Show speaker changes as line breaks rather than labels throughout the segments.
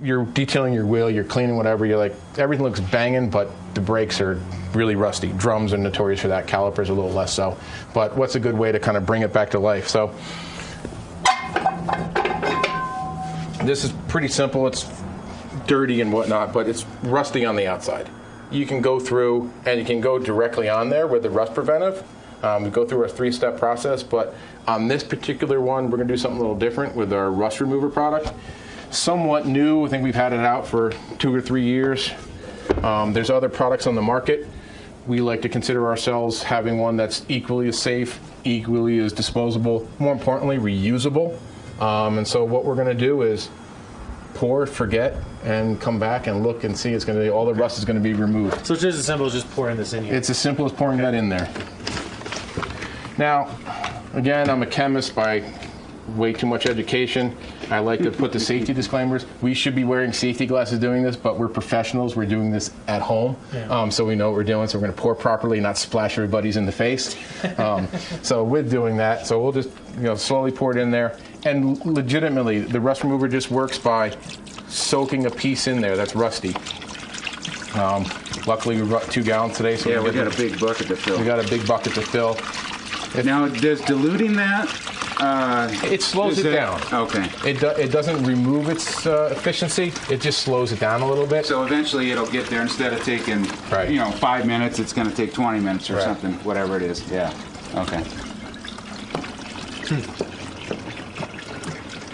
you're detailing your wheel, you're cleaning whatever, you're like, everything looks banging, but the brakes are really rusty. Drums are notorious for that, calipers a little less so. But what's a good way to kind of bring it back to life? So this is pretty simple. It's dirty and whatnot, but it's rusty on the outside. You can go through and you can go directly on there with the rust preventive. We go through a 3-step process, but on this particular one, we're going to do something a little different with our rust remover product. Somewhat new. I think we've had it out for 2 or 3 years. There's other products on the market. We like to consider ourselves having one that's equally as safe, equally as disposable, more importantly, reusable. And so what we're going to do is pour, forget, and come back and look and see. It's going to be, all the rust is going to be removed.
So it's just as simple as just pouring this in here?
It's as simple as pouring that in there. Now, again, I'm a chemist by way too much education. I like to put the safety disclaimers. We should be wearing safety glasses doing this, but we're professionals. We're doing this at home, so we know what we're doing. So we're going to pour properly, not splash everybody's in the face. So with doing that, so we'll just slowly pour it in there. And legitimately, the rust remover just works by soaking a piece in there that's rusty. Luckily, we've got 2 gallons today, so
we got a big bucket to fill.
We got a big bucket to fill.
Now, does diluting that?
It slows it down.
Okay.
It doesn't remove its efficiency. It just slows it down a little bit.
So eventually it'll get there. Instead of taking 5 minutes, it's going to take 20 minutes or something, whatever it is. Yeah. Okay.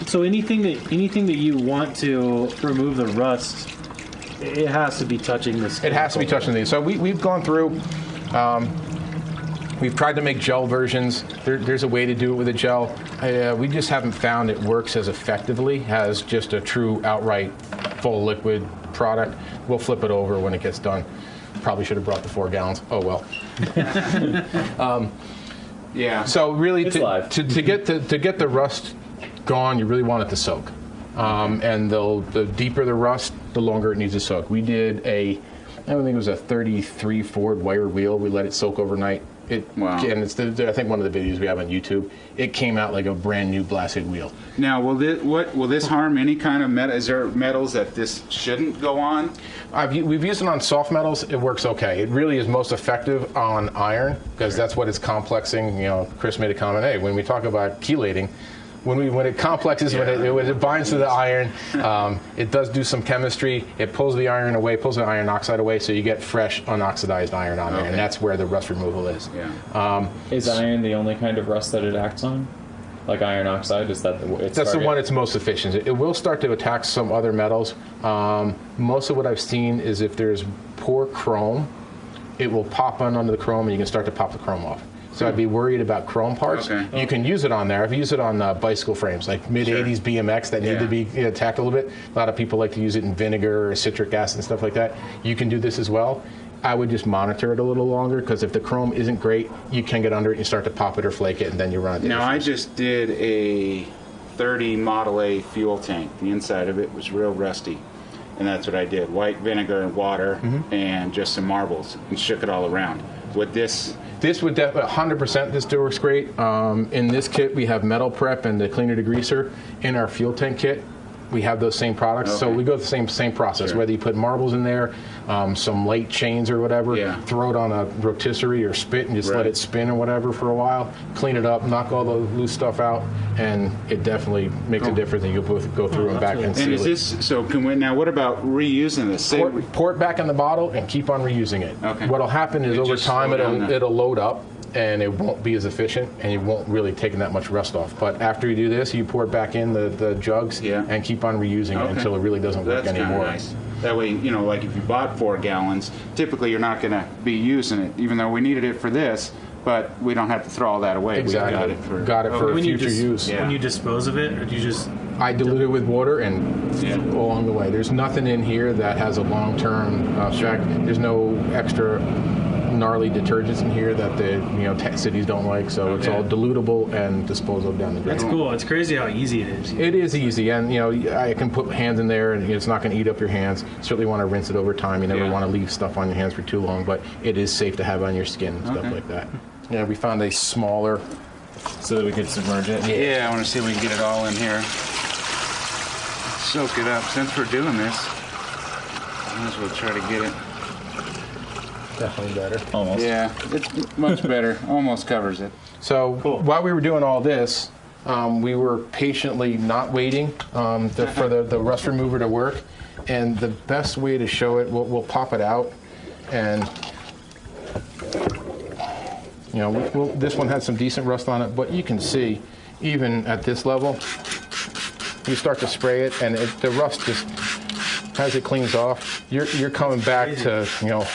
So anything that you want to remove the rust, it has to be touching this.
It has to be touching these. So we've gone through. We've tried to make gel versions. There's a way to do it with a gel. We just haven't found it works as effectively as just a true outright full liquid product. We'll flip it over when it gets done. Probably should have brought the 4 gallons. Oh well.
Yeah.
So really, to get the rust gone, you really want it to soak. And the deeper the rust, the longer it needs to soak. We did I think it was a 33 Ford wire wheel. We let it soak overnight.
Wow.
And it's I think one of the videos we have on YouTube. It came out like a brand new blasted wheel.
Now, will this harm any kind of metal? Is there metals that this shouldn't go on?
We've used it on soft metals. It works okay. It really is most effective on iron because that's what it's complexing. Chris made a comment. Hey, when we talk about chelating, when it complexes, when it binds to the iron, it does do some chemistry. It pulls the iron away, pulls the iron oxide away, so you get fresh, unoxidized iron on there, and that's where the rust removal is.
Yeah.
Is iron the only kind of rust that it acts on? Like iron oxide? Is that
that's the one it's most efficient. It will start to attack some other metals. Most of what I've seen is if there's poor chrome, it will pop under the chrome, and you can start to pop the chrome off. So I'd be worried about chrome parts.
Okay.
You can use it on there. I've used it on bicycle frames, like mid-'80s BMX that need to be attacked a little bit. A lot of people like to use it in vinegar or citric acid and stuff like that. You can do this as well. I would just monitor it a little longer because if the chrome isn't great, you can get under it and you start to pop it or flake it, and then you run it.
Now, I just did a 30 Model A fuel tank. The inside of it was real rusty. And that's what I did. White vinegar and water and just some marbles and shook it all around. Would this...
This would definitely, 100%, this still works great. In this kit, we have metal prep and the cleaner degreaser. In our fuel tank kit, we have those same products. So we go through the same process, whether you put marbles in there, some light chains or whatever, throw it on a rotisserie or spit and just let it spin or whatever for a while, clean it up, knock all the loose stuff out, and it definitely makes a difference. And you go through and back and seal
is this, so can we, now what about reusing this?
Pour it back in the bottle and keep on reusing it.
Okay.
What'll happen is over time it'll load up, and it won't be as efficient, and you won't really take that much rust off. But after you do this, you pour it back in the jugs and keep on reusing it until it really doesn't work anymore.
Nice. That way, like if you bought 4 gallons, typically you're not going to be using it, even though we needed it for this, but we don't have to throw all that away.
Exactly.
We got it for
future use.
When you dispose of it, or do you just...
I dilute it with water and along the way. There's nothing in here that has a long-term effect. There's no extra gnarly detergents in here that the cities don't like, so it's all dilutable and disposable down the drain.
That's cool. It's crazy how easy it is.
It is easy, and I can put hands in there, and it's not going to eat up your hands. Certainly want to rinse it over time. You never want to leave stuff on your hands for too long, but it is safe to have on your skin and stuff like that. Yeah, we found a smaller,
so that we could submerge it.
Yeah, I want to see if we can get it all in here. soak it up. Since we're doing this, might as well try to get it.
Definitely better.
Almost.
Yeah, it's much better. Almost covers it.
So while we were doing all this, we were patiently not waiting for the rust remover to work. And the best way to show it, we'll pop it out, and you know, this one had some decent rust on it, but you can see, even at this level, you start to spray it, and the rust just, as it cleans off, you're coming back to, you know,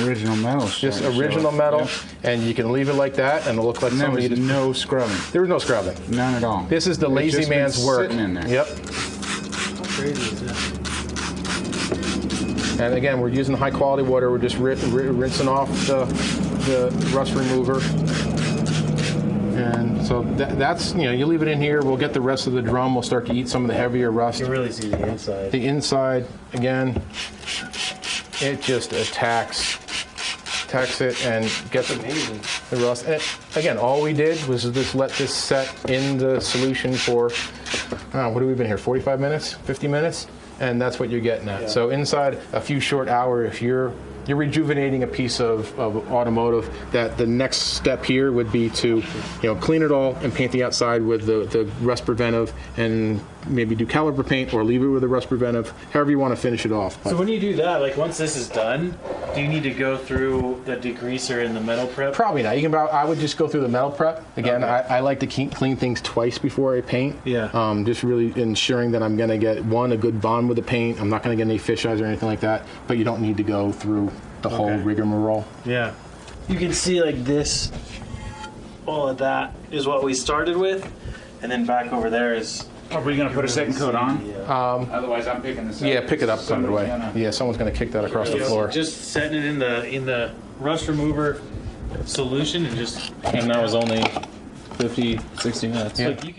Original metal.
just original metal, and you can leave it like that, and it'll look like
And there
somebody
was
just.
no scrubbing.
There was no scrubbing.
None at all.
This is the
It's
lazy
just been
man's work.
sitting in there.
Yep.
How crazy is this?
And again, we're using high quality water. We're just rinsing off the rust remover. And so that's, you know, you leave it in here. We'll get the rest of the drum. We'll start to eat some of the heavier rust.
You can really see the inside.
The inside, again, it just attacks it and gets
Amazing.
the rust. And again, all we did was just let this set in the solution for, what have we been here, 45 minutes, 50 minutes? And that's what you're getting at.
Yeah.
So inside a few short hours, if you're rejuvenating a piece of automotive, that the next step here would be to, you know, clean it all and paint the outside with the rust preventive, and maybe do caliper paint or leave it with the rust preventive, however you want to finish it off.
So when you do that, like once this is done, do you need to go through the degreaser and the metal prep?
Probably not. I would just go through the metal prep. Again,
Okay.
I like to clean things twice before I paint.
Yeah.
Just really ensuring that I'm going to get, one, a good bond with the paint. I'm not going to get any fisheyes or anything like that. But you don't need to go through the whole
Okay.
rigmarole.
Yeah. You can see like this, all of that is what we started with, and then back over there is.
Are we going to put a second coat on?
Yeah.
Otherwise, I'm picking this up.
Yeah, pick it up some other way.
Somebody's gonna-
Yeah, someone's going to kick that across the floor.
Just setting it in the rust remover solution and just.
And that was only 50, 60 minutes.
Yeah.
Like you could